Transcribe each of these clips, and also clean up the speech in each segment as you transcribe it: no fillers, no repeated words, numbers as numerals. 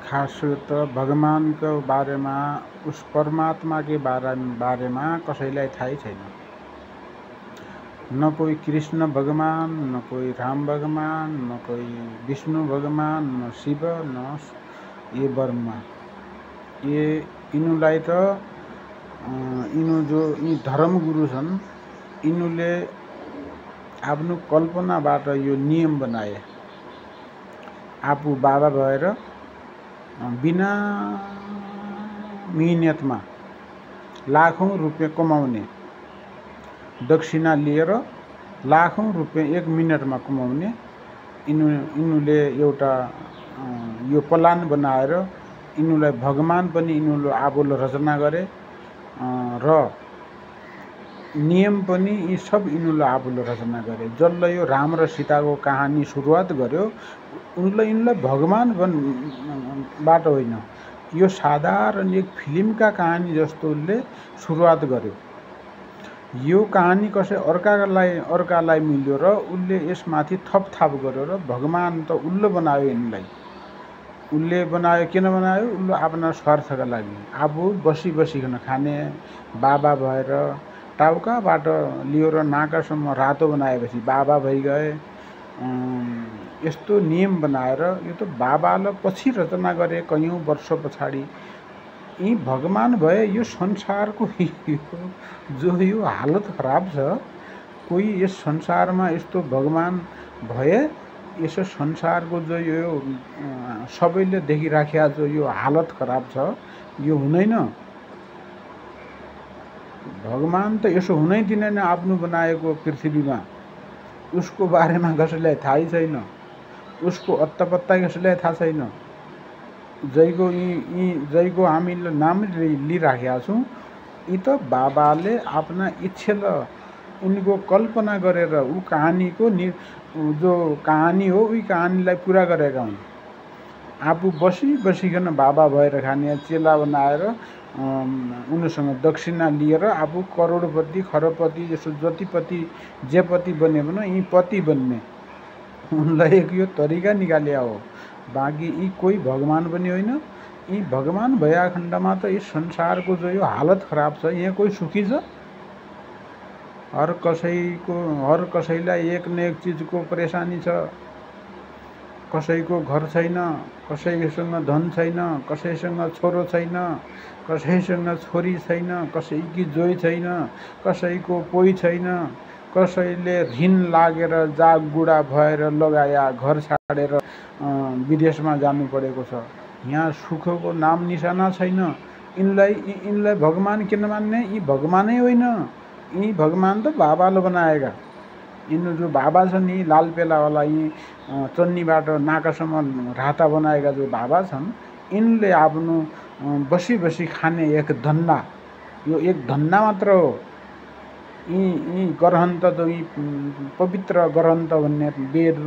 खास त भगवानको बारेमा उस परमात्माकै बारेमा कसैलाई थाहै छैन। न कोही कृष्ण भगवान, न कोही राम भगवान, न कोही विष्णु भगवान, न शिव, न ये ब्रह्मा। ये यिनुलाई त यिनु जो यी धर्मगुरु छन्, यिनुले आफ्नो कल्पनाबाट यो नियम बनाए। आफू बाबा भएर बिना मिहिनेतमा लाखौं रुपियाँ कमाउने, दक्षिणा लिएर लाखौं रुपियाँ 1 मिनटमा कमाउने यिनुले एउटा यो प्लान बनाएर यिनुलाई भगवान पनि यिनुले आफूले रचना गरे र नियम पनि यी सब यिनुले आफूले रचना गरे। जसले यो राम र सीताको कहानी सुरुवात गर्यो यिनलाई भगवान बाट होइन, यो साधारण एक फिल्मका कहानी जस्तो उसले सुरुवात गर्यो। यो कहानी कसै अर्कालाई मिल्यो र उसले यसमाथि थपथाप गर्यो र भगवान त उसले बनायो। यिनलाई उसले बनायो, किन बनायो? उसले आफ्ना स्वार्थका लागि। आफू बसिकन खाने बाबा भएर टाउकाबाट लिएर नाकासम्म रातो बनाएपछि बाबा भइगए। यस्तो नियम बनाएर यो त बाबाले पछि रचना गरे कैयौं वर्ष पछाडि। यी भगवान भए यो संसारको जो यो हालत खराब छ, कोही यस संसारमा यस्तो भगवान भए यस संसारको जो यो सबैले देखिराखेका जो यो हालत खराब छ, यो हुँदैन। भगवान त यसो हुनै दिँदैन। आफ्नो बनाएको पृथ्वीमा उसको बारेमा कसैलाई थाहै छैन, उसको अत्तापत्ता कसैलाई थाहा छैन। जैको हामीले नाम लिइराखेका छौँ, यी त बाबाले आफ्ना इच्छा उनको कल्पना गरेर ऊ कहानीको जो कहानी हो उही कहानीलाई पुरा गरेका हुन्। आफू बसिकन बाबा भएर खाने, चेला बनाएर उनीसँग दक्षिणा लिएर आफू करोडपति खरबपति जस्तो जतिपति जेपति बने भने यी पति बन्ने उनलाई एक यो तरिका निकालिया हो। बाँकी यी कोही भगवान पनि होइन। यी भगवान भया खण्डमा त यस संसारको जो यो हालत खराब छ, यहाँ कोही सुखी छ? हर कसैलाई एक न एक चिजको परेशानी छ। कसैको घर छैन, कसैसँग धन छैन, कसैसँग छोरो छैन, कसैसँग छोरी छैन, कसैकी जोइ छैन, कसैको पोइ छैन, कसैले ऋण लागेर जागबुढा भएर लगाया घर छाडेर विदेशमा जानु परेको छ। यहाँ सुखको नाम निशाना छैन। यिनलाई भगवान किन मान्ने? यी भगवानै होइन। यी भगवान त बाबाले बनाएका। यिनी जो बाबा छन्, यी लाल पेलावाला यी चन्नीबाट नाकासम्म राता बनाएका जो बाबा छन्, यिनले आफ्नो बसी खाने एक धन्दा, यो एक धन्दा मात्र हो। यी ग्रन्थ त यी पवित्र ग्रन्थ भन्ने वेद,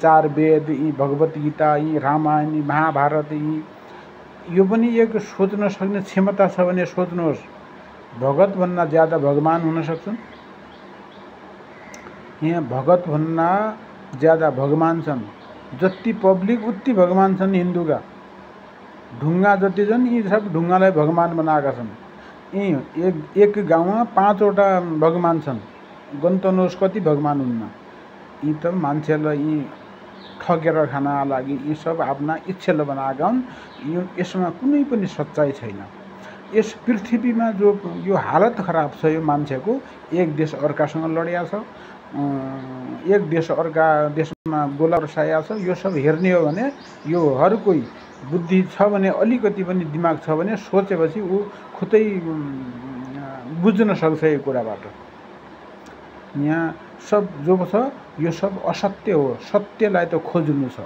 4 वेद, यी भगवत गीता, यी रामायण, यी महाभारत, यो पनि एक सोच्न सक्ने क्षमता छ भने सोच्नुहोस्। भगत भन्दा ज्यादा भगवान हुन सक्छन्? यहाँ भगत भन्दा ज्यादा भगवान छन्। जति पब्लिक उति भगवान छन्। हिन्दूका ढुङ्गा जति छन्, यी सब ढुङ्गालाई भगवान बनाएका छन्। यी एक गाउँमा 5 वटा भगवान छन्। गन्तनुहोस् कति भगवान हुन्न। यी त मान्छेलाई यी ठगेर खानका लागि यी सब आफ्ना इच्छाले बनाएका हुन्। यसमा कुनै पनि सच्चाइ छैन। यस पृथ्वीमा जो यो हालत खराब छ, यो मान्छेको एक देश अर्कासँग लडिया छ, एक देश अर्का देशमा गोला बर्साया छ। यो सब हेर्ने हो भने यो हर कोही बुद्धि छ भने, अलिकति पनि दिमाग छ भने सोचेपछि ऊ खुदै बुझ्न सक्छ यो कुराबाट। यहाँ सब जो छ यो सब असत्य हो। सत्यलाई त खोज्नु छ।